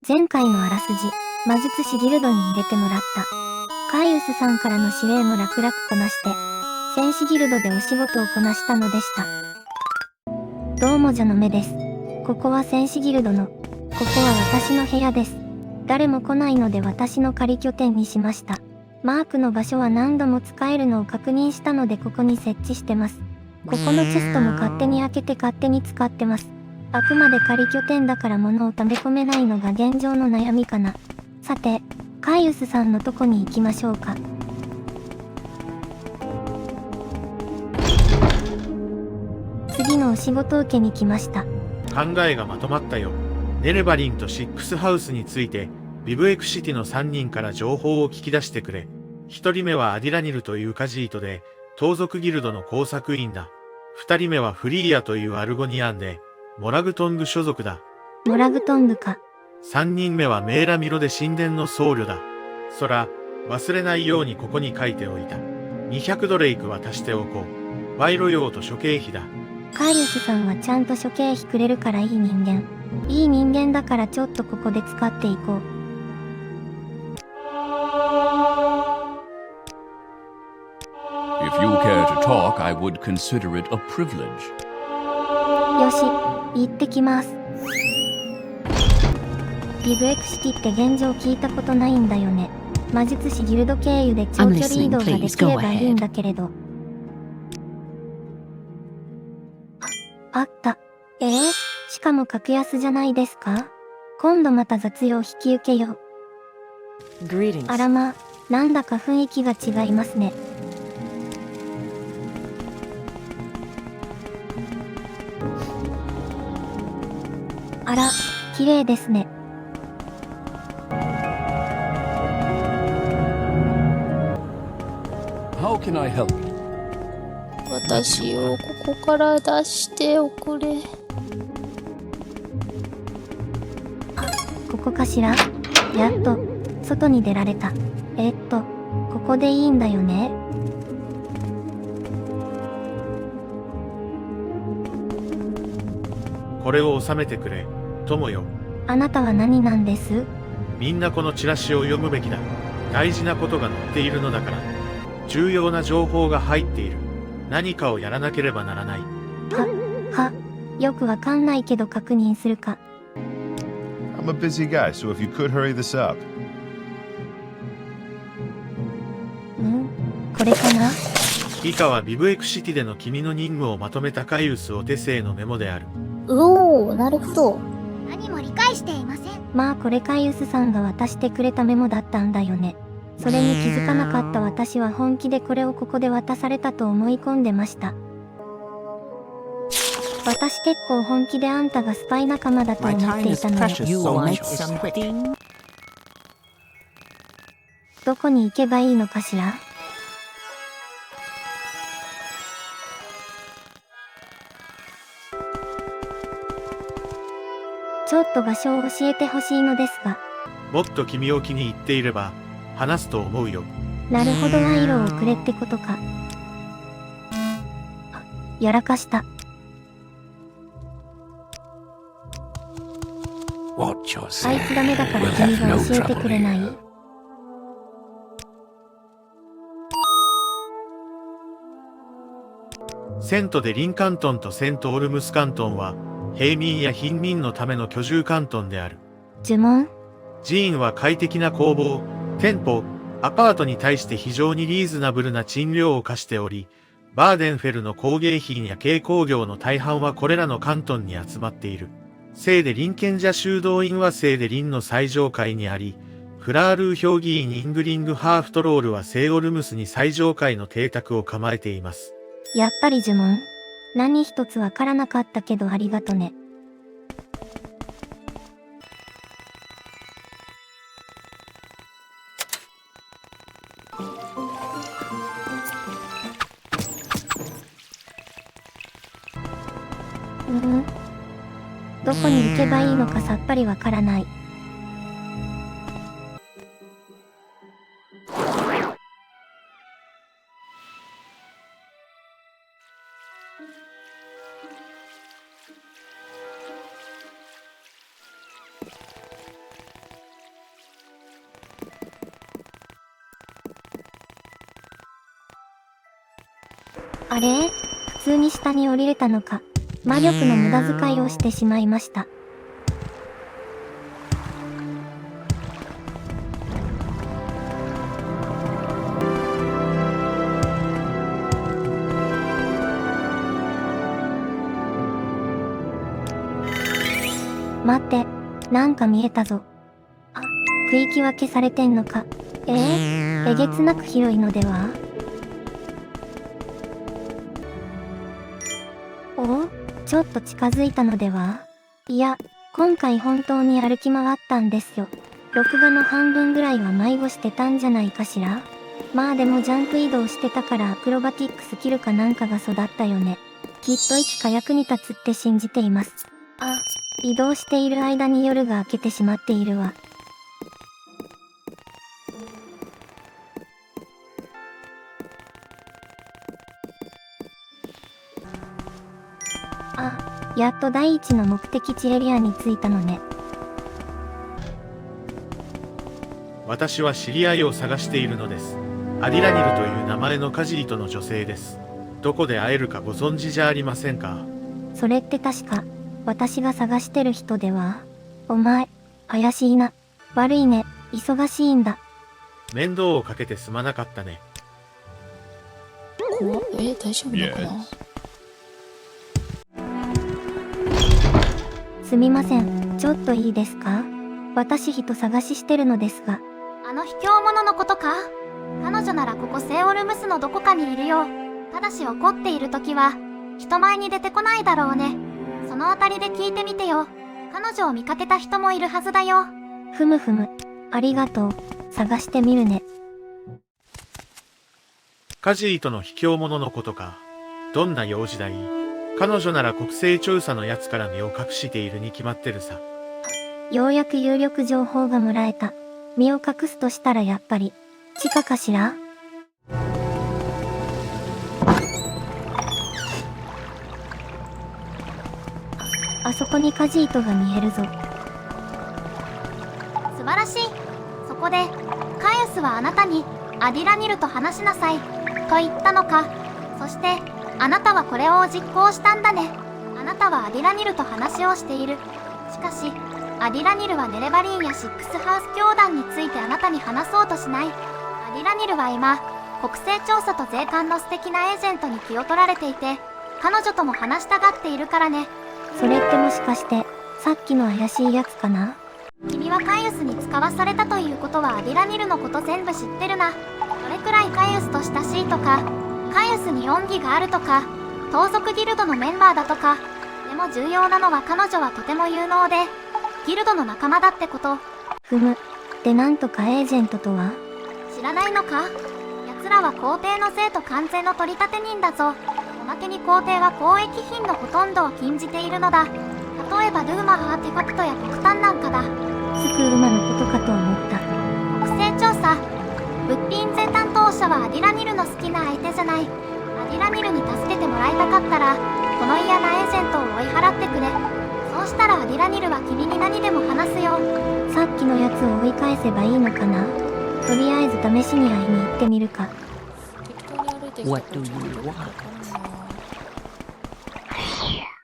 前回のあらすじ、魔術師ギルドに入れてもらった。カイウスさんからの指令も楽々こなして、戦士ギルドでお仕事をこなしたのでした。どうもじゃの目です。ここは戦士ギルドの、ここは私の部屋です。誰も来ないので私の仮拠点にしました。マークの場所は何度も使えるのを確認したのでここに設置してます。ここのチェストも勝手に開けて勝手に使ってます。あくまで仮拠点だから物を溜め込めないのが現状の悩みかな。さて、カイウスさんのとこに行きましょうか。次のお仕事受けに来ました。考えがまとまったよ。ネルバリンとシックスハウスについて、ビブエクシティの3人から情報を聞き出してくれ。1人目はアディラニルというカジートで、盗賊ギルドの工作員だ。2人目はフリーアというアルゴニアンで、モラグトング所属だ。モラグトングか。3人目はメーラミロで神殿の僧侶だ。そら、忘れないようにここに書いておいた。200ドレイクは足しておこう。賄賂用と諸経費だ。カイウスさんはちゃんと諸経費くれるからいい人間。いい人間だからちょっとここで使っていこう。If you care to talk, I would consider it a privilege. よし、行ってきます。ビブエクシティって現状聞いたことないんだよね。魔術師ギルド経由で長距離移動ができればいいんだけれど。あった。しかも格安じゃないですか？今度また雑用引き受けよう。あらま、なんだか雰囲気が違いますね。あら、綺麗ですね。How can I help you? 私をここから出しておくれ。ここかしら？やっと、外に出られた。ここでいいんだよね。これを収めてくれ、友よ。あなたは何なんです？みんなこのチラシを読むべきだ。大事なことが載っているのだから。重要な情報が入っている。何かをやらなければならない。よくわかんないけど確認するか。I'm a busy guy, so if you could hurry this up. これかな？以下はビブエクシティでの君の任務をまとめたカイウスお手製のメモである。おー、なるほど。何も理解していません。まあこれカイウスさんが渡してくれたメモだったんだよね。それに気づかなかった私は本気でこれをここで渡されたと思い込んでました。私結構本気であんたがスパイ仲間だと思っていたのよ。どこに行けばいいのかしら？ちょっと場所を教えてほしいのですが。もっと君を気に入っていれば、話すと思うよ。なるほど、賄賂をくれってことか。やらかした。あいつダメだから君が教えてくれない？セントでリンカントンとセントオルムスカントンは、平民や貧民のための居住カントンである。呪文？寺院は快適な工房、店舗、アパートに対して非常にリーズナブルな賃料を課しており、バーデンフェルの工芸品や軽工業の大半はこれらのカントンに集まっている。聖でリン賢者修道院は聖でリンの最上階にあり、フラールー評議員イングリングハーフトロールは聖オルムスに最上階の邸宅を構えています。やっぱり呪文？何一つわからなかったけどありがとね。どこに行けばいいのかさっぱりわからない。あれ？普通に下に降りれたのか。魔力の無駄遣いをしてしまいました。待って、なんか見えたぞ。あ、区域分けされてんのか。えげつなく広いのでは？おお、ちょっと近づいたのでは？いや、今回本当に歩き回ったんですよ。録画の半分ぐらいは迷子してたんじゃないかしら。まあでもジャンプ移動してたからアクロバティックスキルかなんかが育ったよね。きっといつか役に立つって信じています。あ、移動している間に夜が明けてしまっているわ。あ、やっと第一の目的地エリアに着いたのね。私は知り合いを探しているのです。アディラニルという名前のカジリとの女性です。どこで会えるかご存知じゃありませんか？それって確か、私が探してる人では？お前、怪しいな。悪いね、忙しいんだ。面倒をかけてすまなかったね。怖っ。大丈夫なのかな？ Yes. すみません、ちょっといいですか？私人探ししてるのですが。あの卑怯者のことか？彼女ならここセイオルムスのどこかにいるよ。ただし怒っている時は、人前に出てこないだろうね。そのあたりで聞いてみてよ。彼女を見かけた人もいるはずだよ。ふむふむ、ありがとう。探してみるね。カジリとの卑怯者のことか。どんな用事だい？彼女なら国勢調査のやつから身を隠しているに決まってるさ。ようやく有力情報がもらえた。身を隠すとしたらやっぱり、地下かしら？あそこにカジートが見えるぞ。素晴らしい。そこで、カイウスはあなたに、アディラニルと話しなさい、と言ったのか。そして、あなたはこれを実行したんだね。あなたはアディラニルと話をしている。しかし、アディラニルはネレバリンやシックスハウス教団についてあなたに話そうとしない。アディラニルは今、国勢調査と税関の素敵なエージェントに気を取られていて、彼女とも話したがっているからね。それってもしかして、さっきの怪しいやつかな？君はカイウスに使わされたということはアディラニルのこと全部知ってるな。どれくらいカイウスと親しいとか、カイウスに恩義があるとか、盗賊ギルドのメンバーだとか。でも重要なのは彼女はとても有能で、ギルドの仲間だってこと。ふむ。でなんとかエージェントとは？知らないのか？奴らは皇帝の生徒完全の取り立て人だぞ。おまけに皇帝は交易品のほとんどを禁じているのだ。例えばドゥーマーアーティファクトや黒炭なんかだ。スクウマのことかと思った。国勢調査。物品税担当者はアディラニルの好きな相手じゃない。アディラニルに助けてもらいたかったら、この嫌なエージェントを追い払ってくれ。そうしたらアディラニルは君に何でも話すよ。さっきのやつを追い返せばいいのかな？とりあえず試しに会いに行ってみるか。適当に歩いてきた What do you want?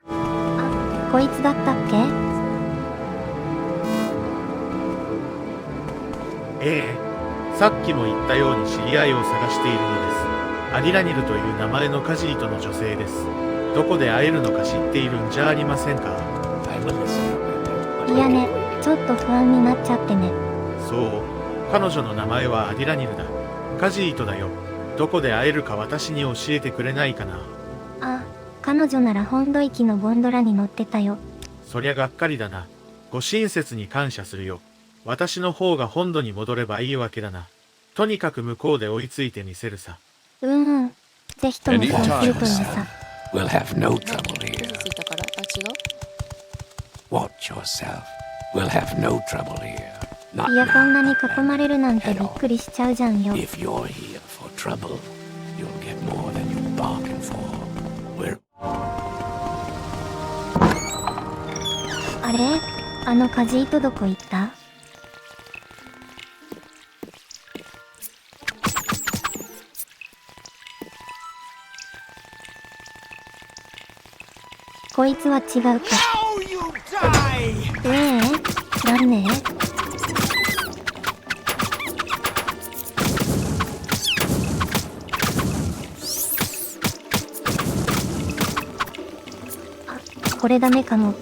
あ、こいつだったっけ？ええ、さっきも言ったように知り合いを探しているのです。アディラニルという名前のカジリとの女性です。どこで会えるのか知っているんじゃありませんか？いやね、ちょっと不安になっちゃってね。そう、彼女の名前はアディラニルだ。カジリとだよ。どこで会えるか私に教えてくれないかな。あ、彼女なら本土行きのゴンドラに乗ってたよ。そりゃがっかりだな。ご親切に感謝するよ。私の方が本土に戻ればいいわけだな。とにかく向こうで追いついてみせるさ。うんうん。ぜひともそうするといいさ。 We'll have no trouble 気 here. づいたから。あ、違う。 Watch yourself. We'll have no trouble here. Not いや、こんな now, に囲まれるなんてびっくりしちゃうじゃんよ。 If you're here for trouble, you'll get more than you bargained for. We're あれ？あのカジートどこ行った？こいつは違うか。なんねあ、これダメかも。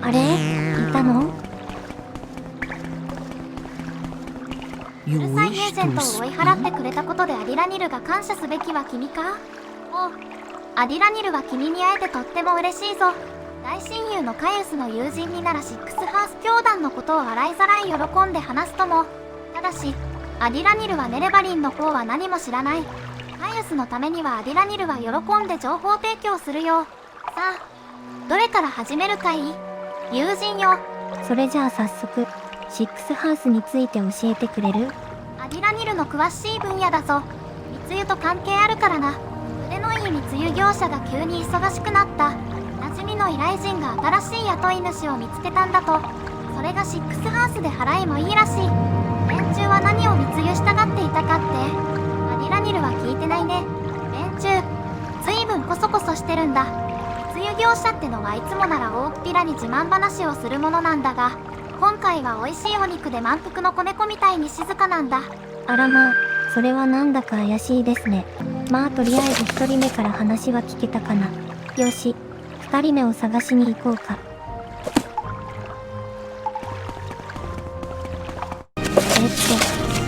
あれ？いたの？うるさいエージェントを追い払ってくれたことでアディラニルが感謝すべきは君か？おう、アディラニルは君に会えてとっても嬉しいぞ。大親友のカイウスの友人にならシックスハース教団のことを洗いざらい喜んで話すとも。ただし、アディラニルはネレバリンの方は何も知らない。カイウスのためにはアディラニルは喜んで情報提供するよ。さあ、どれから始めるかい？友人よ。それじゃあ早速、シックスハウスについて教えてくれる？アディラニルの詳しい分野だぞ。密輸と関係あるからな。腕のいい密輸業者が急に忙しくなった。馴染みの依頼人が新しい雇い主を見つけたんだと。それがシックスハウスで払いもいいらしい。連中は何を密輸したがっていたかって？アディラニルは聞いてないね。連中、ずいぶんコソコソしてるんだ。密輸業者ってのはいつもなら大っぴらに自慢話をするものなんだが、今回は美味しいお肉で満腹の子猫みたいに静かなんだ。あらまあ、それはなんだか怪しいですね。まあとりあえず1人目から話は聞けたかな。よし、2人目を探しに行こうか。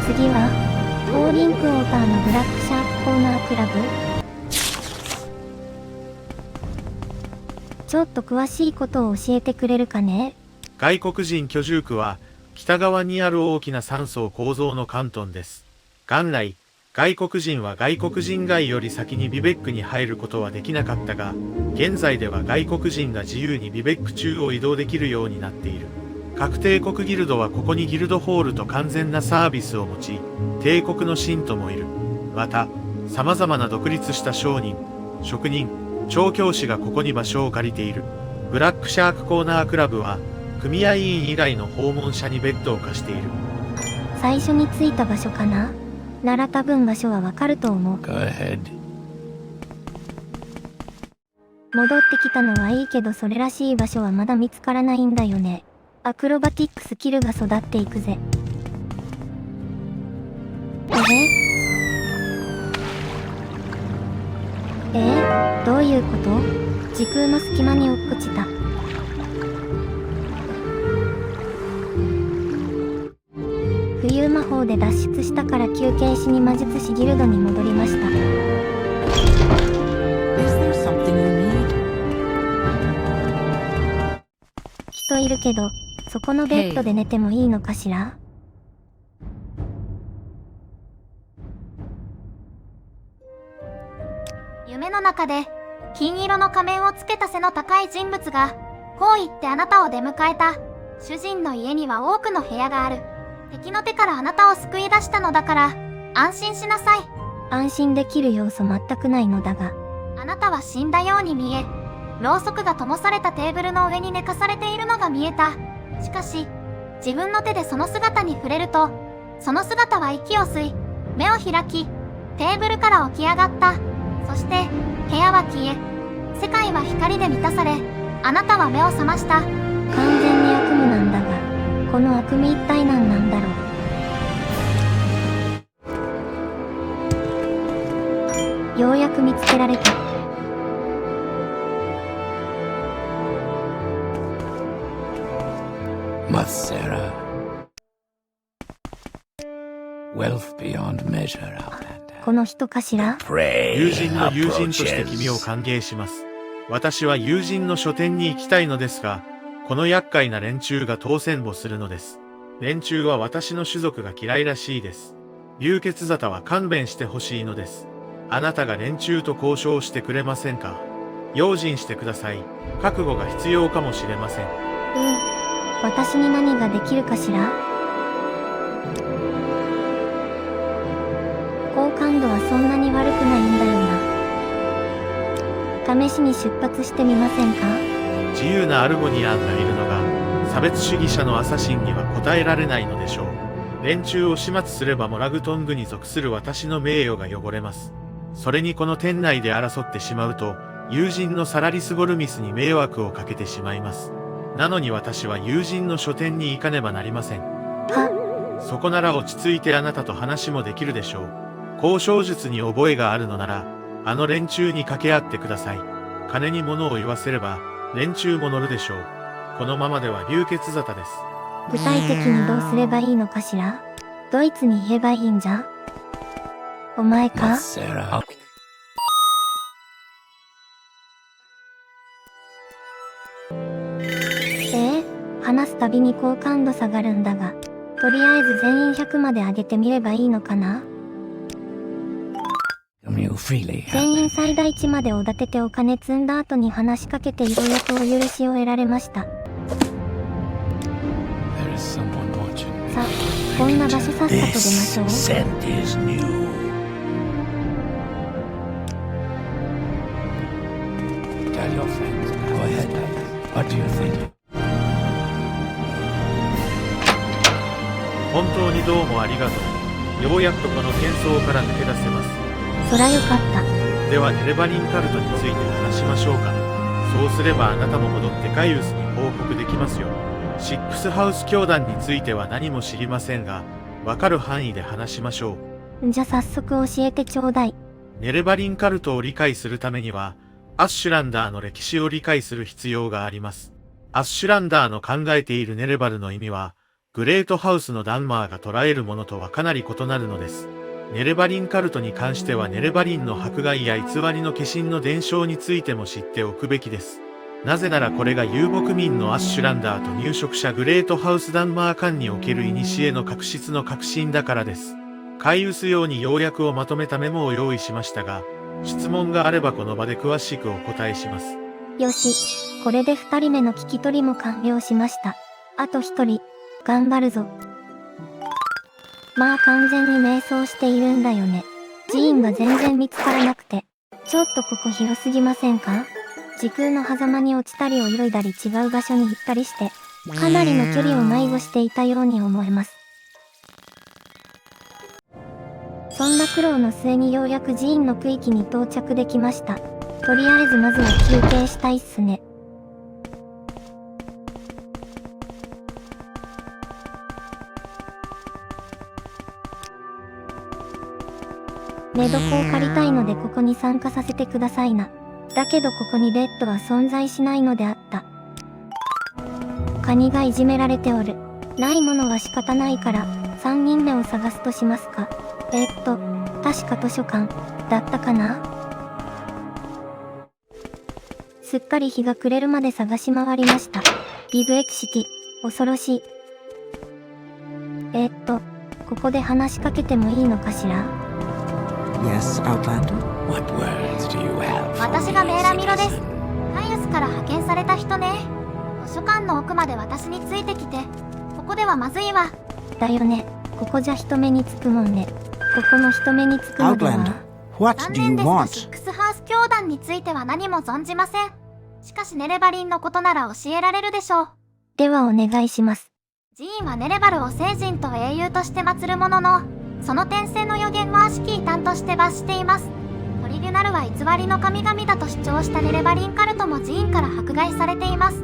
次は、オーリンクウォーターのブラックシャークコーナークラブ？ちょっと詳しいことを教えてくれるかね？外国人居住区は北側にある大きな3層構造の関東です。元来、外国人は外国人街より先にビベックに入ることはできなかったが、現在では外国人が自由にビベック中を移動できるようになっている。各帝国ギルドはここにギルドホールと完全なサービスを持ち、帝国の信徒もいる。また、様々な独立した商人、職人、調教師がここに場所を借りている。ブラックシャークコーナークラブは、組合員以外の訪問者にベッドを貸している。最初に着いた場所かな？なら多分場所はわかると思う。Go ahead. 戻ってきたのはいいけどそれらしい場所はまだ見つからないんだよね。アクロバティックスキルが育っていくぜ。どういうこと？時空の隙間に落っこちた。浮遊魔法で脱出したから休憩しに魔術師ギルドに戻りました。人いるけど、そこのベッドで寝てもいいのかしら？夢の中で金色の仮面をつけた背の高い人物がこう言ってあなたを出迎えた。主人の家には多くの部屋がある。敵の手からあなたを救い出したのだから安心しなさい。安心できる要素全くないのだが。あなたは死んだように見え、ろうそくが灯されたテーブルの上に寝かされているのが見えた。しかし自分の手でその姿に触れると、その姿は息を吸い目を開き、テーブルから起き上がった。そして部屋は消え、世界は光で満たされ、あなたは目を覚ました。完全に悪夢なんだが、この悪夢一体何なんだろう。ようやく見つけられた。Mathera. Wealth beyond measure, Outlander. この人かしら？ Prey 友人の友人として君を approaches. 歓迎します。私は友人の書店に行きたいのですが、この厄介な連中が当選簿するのです。連中は私の種族が嫌いらしいです。流血沙汰は勘弁してほしいのです。あなたが連中と交渉してくれませんか？用心してください。覚悟が必要かもしれません。私に何ができるかしら？好感度はそんなに悪くないんだよな。試しに出発してみませんか？自由なアルゴニアンがいるのが、差別主義者のアサシンには答えられないのでしょう。連中を始末すればモラグトングに属する私の名誉が汚れます。それにこの店内で争ってしまうと、友人のサラリス・ゴルミスに迷惑をかけてしまいます。なのに私は友人の書店に行かねばなりません。そこなら落ち着いてあなたと話もできるでしょう。交渉術に覚えがあるのなら、あの連中に掛け合ってください。金に物を言わせれば、連中も乗るでしょう。このままでは流血沙汰です。具体的にどうすればいいのかしら？ドイツに言えばいいんじゃ？お前か？ Sarah. 話すたびに好感度下がるんだが、とりあえず全員100まで上げてみればいいのかな？ Come you freely. 全員最大値までおだててお金積んだ後に話しかけてようやくお許しを得られました。 There is someone watching. さ、こんな場所さっさと出ましょう。 scent is new. Tell your friends. Go ahead. What do you think? 本当にどうもありがとう。ようやくこの喧騒から抜け出せます。そらよかった。ではネレバリンカルトについて話しましょうか。そうすればあなたも戻ってカイウスに報告できますよ。シックスハウス教団については何も知りませんが、わかる範囲で話しましょう。じゃ早速教えてちょうだい。ネレバリンカルトを理解するためには、アッシュランダーの歴史を理解する必要があります。アッシュランダーの考えているネレバルの意味は、グレートハウスのダンマーが捉えるものとはかなり異なるのです。ネレバリンカルトに関してはネレバリンの迫害や偽りの化身の伝承についても知っておくべきです。なぜならこれが遊牧民のアッシュランダーと入植者グレートハウスダンマー間における古の確執の核心だからです。カイウス用に要約をまとめたメモを用意しましたが、質問があればこの場で詳しくお答えします。よし、これで2人目の聞き取りも完了しました。あと1人、頑張るぞ。まあ完全に迷走しているんだよね。寺院が全然見つからなくて。ちょっとここ広すぎませんか？時空の狭間に落ちたり泳いだり違う場所に行ったりして、かなりの距離を迷子していたように思えます。そんな苦労の末にようやく寺院の区域に到着できました。とりあえずまずは休憩したいっすね。寝床を借りたいのでここに参加させてくださいな。だけどここにベッドは存在しないのであった。カニがいじめられておる。ないものは仕方ないから3人目を探すとしますか。確か図書館だったかな。すっかり日が暮れるまで探し回りました。ビブエクシティ、恐ろしい。ここで話しかけてもいいのかしら。Yes, Outlander? What words do you have? 私がメーラミロです。カイウスから派遣された人ね。図書館の奥まで私についてきて。ここではまずいわ。だよね。ここじゃ人目につくもんね。ここの人目につくので Outlander, は。 what 残 do you 念ですが want? シックスハウス教団については何も存じません。しかしネレバリンのことなら教えられるでしょう。ではお願いします。寺院はネレバルを聖人と英雄として祀るものの、その転生の予言は悪しき異端として罰しています。トリリュナルは偽りの神々だと主張したネレバリンカルトも寺院から迫害されています。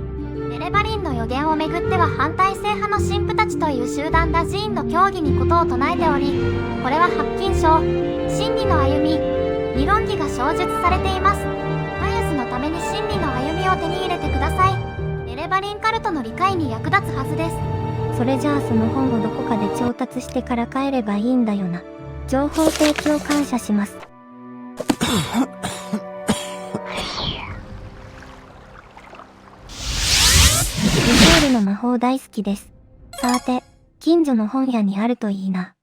ネレバリンの予言をめぐっては反対正派の神父たちという集団が寺院の教義にことを唱えており、これは白金賞、真理の歩み、理論義が詳述されています。カイウスのために真理の歩みを手に入れてください。ネレバリンカルトの理解に役立つはずです。それじゃあその本をどこかで調達してから帰ればいいんだよな。情報提供感謝します。ミシェールの魔法大好きです。さて、近所の本屋にあるといいな。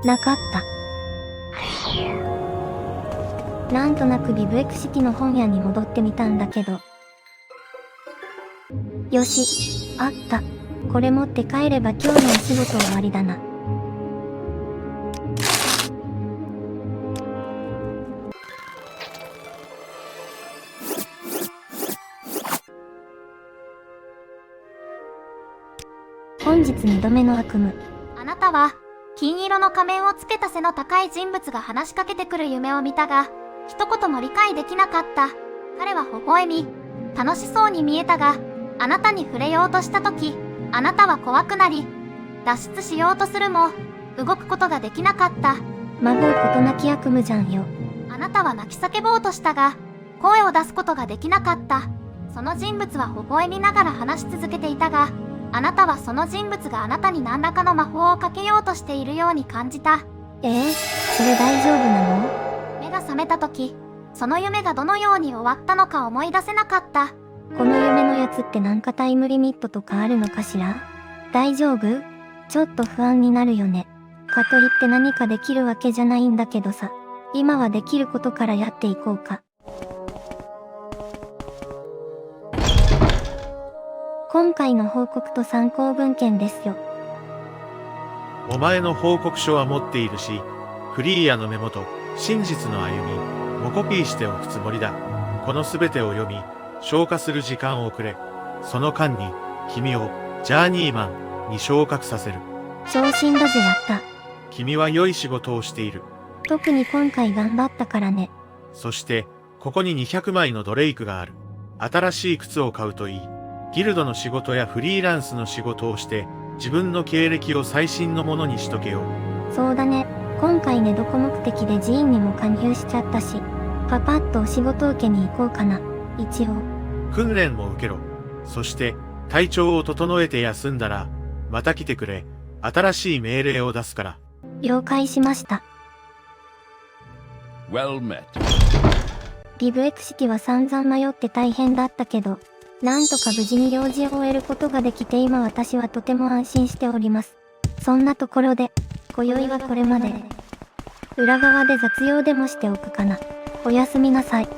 なかった。なんとなくビブエクシティの本屋に戻ってみたんだけど。よし、あった。これ持って帰れば今日のお仕事終わりだな。本本日2度目の悪夢。あなたは、金色の仮面をつけた背の高い人物が話しかけてくる夢を見たが、一言も理解できなかった。彼は微笑み、楽しそうに見えたが、あなたに触れようとした時、あなたは怖くなり、脱出しようとするも、動くことができなかった。まごうことなき悪夢じゃんよ。あなたは泣き叫ぼうとしたが、声を出すことができなかった。その人物は微笑みながら話し続けていたが、あなたはその人物があなたに何らかの魔法をかけようとしているように感じた。それ大丈夫なの？目が覚めた時、その夢がどのように終わったのか思い出せなかった。この夢のやつってなんかタイムリミットとかあるのかしら？大丈夫？ちょっと不安になるよね。かといって何かできるわけじゃないんだけどさ。今はできることからやっていこうか。今回の報告と参考文献ですよ。お前の報告書は持っているし、フリーアのメモと真実の歩みもコピーしておくつもりだ。このすべてを読み、消化する時間をくれ。その間に、君をジャーニーマンに昇格させる。昇進だぜやった。君は良い仕事をしている。特に今回頑張ったからね。そして、ここに200枚のドレイクがある。新しい靴を買うといい。ギルドの仕事やフリーランスの仕事をして、自分の経歴を最新のものにしとけよ。そうだね。今回ねどこ目的で寺院にも加入しちゃったし、パパッとお仕事受けに行こうかな。一応。訓練も受けろ。そして、体調を整えて休んだら、また来てくれ。新しい命令を出すから。了解しました。Well met. リブエク式は散々迷って大変だったけど、なんとか無事に用事を終えることができて今私はとても安心しております。そんなところで、今宵はこれまで。裏側で雑用でもしておくかな。おやすみなさい。